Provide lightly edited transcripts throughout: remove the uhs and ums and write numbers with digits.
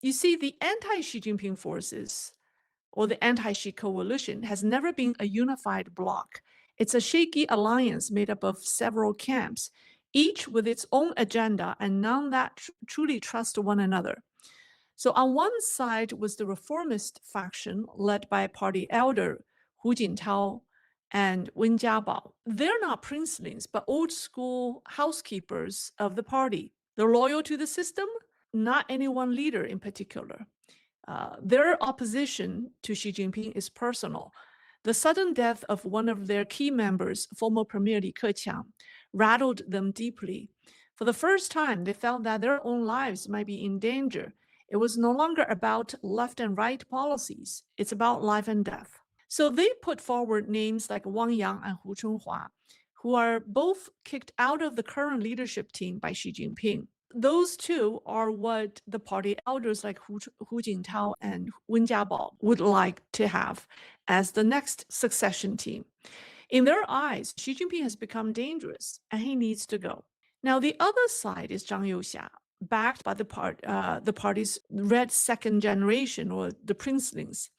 You see, the anti-Xi Jinping forces or the anti-Xi coalition has never been a unified bloc. It's a shaky alliance made up of several camps, each with its own agenda and none that truly trust one another. So on one side was the reformist faction led by party elder Hu Jintao and Wen Jiabao. They're not princelings, but old school housekeepers of the party. They're loyal to the system, not any one leader in particular. Their opposition to Xi Jinping is personal. The sudden death of one of their key members, former Premier Li Keqiang, rattled them deeply. For the first time, they felt that their own lives might be in danger. It was no longer about left and right policies, it's about life and death. So they put forward names like Wang Yang and Hu Chunhua, who are both kicked out of the current leadership team by Xi Jinping. Those two are what the party elders like Hu Jintao and Wen Jiabao would like to have as the next succession team. In their eyes, Xi Jinping has become dangerous and he needs to go. Now, the other side is Zhang Youxia, backed by the party's red second generation or the princelings.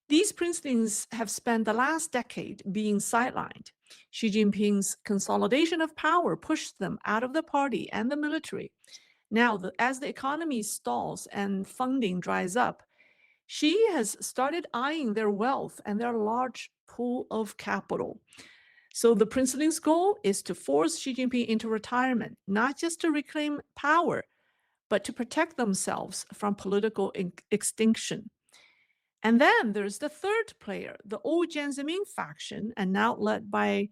These princelings have spent the last decade being sidelined. Xi Jinping's consolidation of power pushed them out of the party and the military. Now, as the economy stalls and funding dries up, Xi has started eyeing their wealth and their large pool of capital. So the princelings' goal is to force Xi Jinping into retirement, not just to reclaim power, but to protect themselves from political extinction. And then there's the third player, the old Jiang Zemin faction, and now led by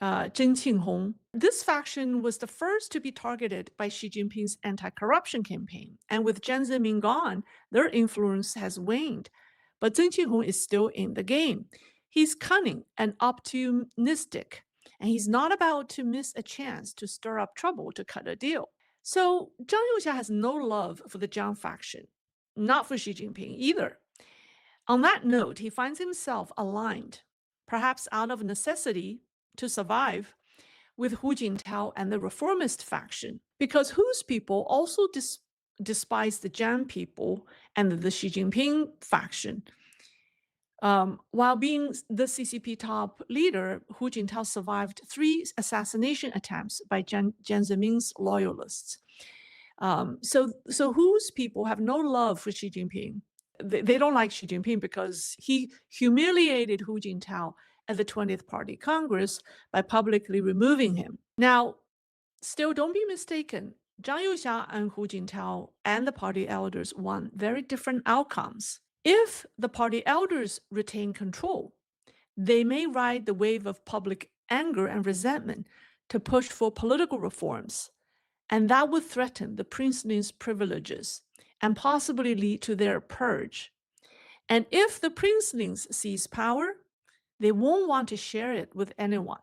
Zheng Qinghong. This faction was the first to be targeted by Xi Jinping's anti-corruption campaign. And with Jiang Zemin gone, their influence has waned. But Zheng Qinghong is still in the game. He's cunning and opportunistic, and he's not about to miss a chance to stir up trouble to cut a deal. So Zhang Youxia has no love for the Jiang faction, not for Xi Jinping either. On that note, he finds himself aligned, perhaps out of necessity to survive, with Hu Jintao and the reformist faction, because Hu's people also despise the Jiang people and the Xi Jinping faction. While being the CCP top leader, Hu Jintao survived 3 assassination attempts by Jiang Zemin's loyalists. So Hu's people have no love for Xi Jinping. They don't like Xi Jinping because he humiliated Hu Jintao at the 20th Party Congress by publicly removing him. Now, still don't be mistaken, Zhang Youxia and Hu Jintao and the party elders want very different outcomes. If the party elders retain control, they may ride the wave of public anger and resentment to push for political reforms, and that would threaten the princelings' privileges and possibly lead to their purge. And if the princelings seize power, they won't want to share it with anyone,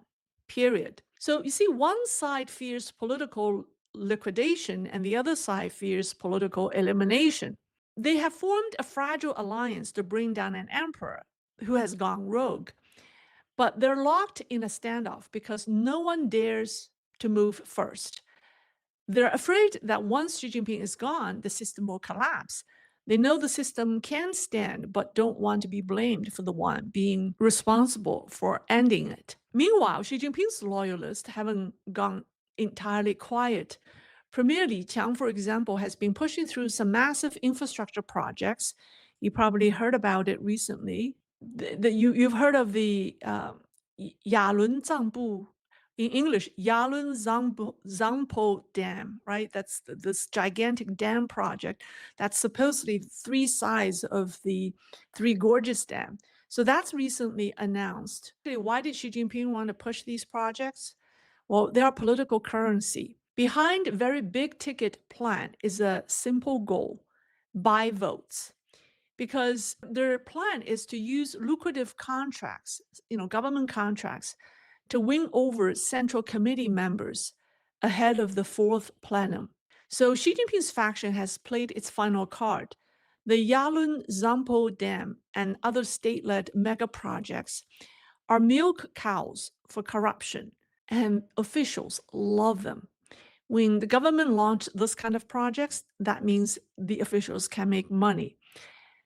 period. So you see, one side fears political liquidation and the other side fears political elimination. They have formed a fragile alliance to bring down an emperor who has gone rogue. But they're locked in a standoff because no one dares to move first. They're afraid that once Xi Jinping is gone, the system will collapse. They know the system can stand, but don't want to be blamed for the one being responsible for ending it. Meanwhile, Xi Jinping's loyalists haven't gone entirely quiet. Premier Li Qiang, for example, has been pushing through some massive infrastructure projects. You probably heard about it recently. You've heard of the Yalun Zangbu, in English, Yalun Zangpo Dam, right? That's this gigantic dam project that's supposedly 3 sides of the Three Gorges Dam. So that's recently announced. Why did Xi Jinping want to push these projects? Well, they are political currency. Behind a very big ticket plan is a simple goal: buy votes. Because their plan is to use lucrative contracts, government contracts, to win over Central Committee members ahead of the 4th plenum. So Xi Jinping's faction has played its final card. The Yalun Zangpo Dam and other state-led mega projects are milk cows for corruption, and officials love them. When the government launch this kind of projects, that means the officials can make money.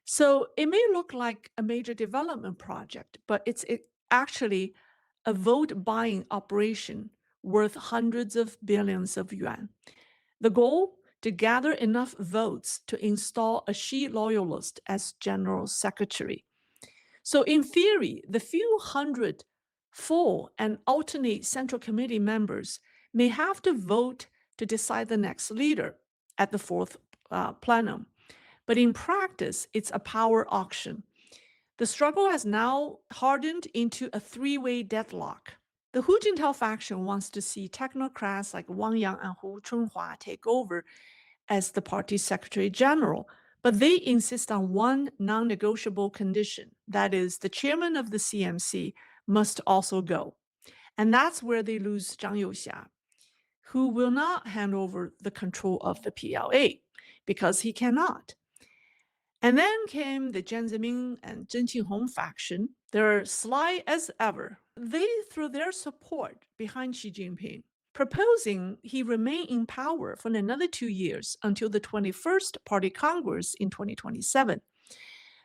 So it may look like a major development project, but actually a vote buying operation worth hundreds of billions of yuan. The goal? To gather enough votes to install a Xi loyalist as general secretary. So, in theory, the few hundred full and alternate Central Committee members may have to vote to decide the next leader at the fourth plenum. But in practice, it's a power auction. The struggle has now hardened into a three-way deadlock. The Hu Jintao faction wants to see technocrats like Wang Yang and Hu Chunhua take over as the party's secretary general, but they insist on one non-negotiable condition. That is, the chairman of the CMC must also go. And that's where they lose Zhang Youxia, who will not hand over the control of the PLA because he cannot. And then came the Jiang Zemin and Zheng Qinghong faction. They're sly as ever. They threw their support behind Xi Jinping, proposing he remain in power for another 2 years until the 21st Party Congress in 2027.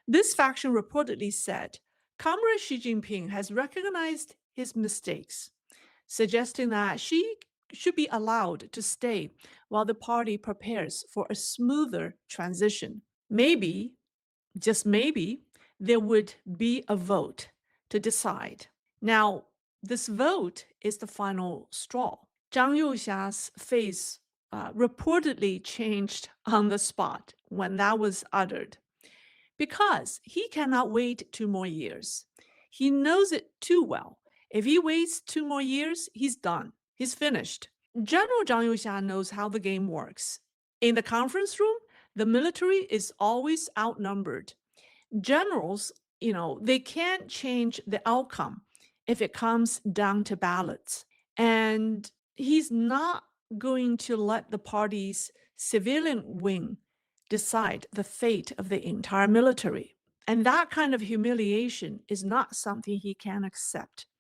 This faction reportedly said, Comrade Xi Jinping has recognized his mistakes, suggesting that Xi should be allowed to stay while the party prepares for a smoother transition. Maybe, just maybe, there would be a vote to decide. Now, this vote is the final straw. Zhang Youxia's face reportedly changed on the spot when that was uttered because he cannot wait 2 more years. He knows it too well. If he waits 2 more years, he's done. He's finished. General Zhang Youxia knows how the game works. In the conference room, the military is always outnumbered. Generals, they can't change the outcome if it comes down to ballots. And he's not going to let the party's civilian wing decide the fate of the entire military. And that kind of humiliation is not something he can accept.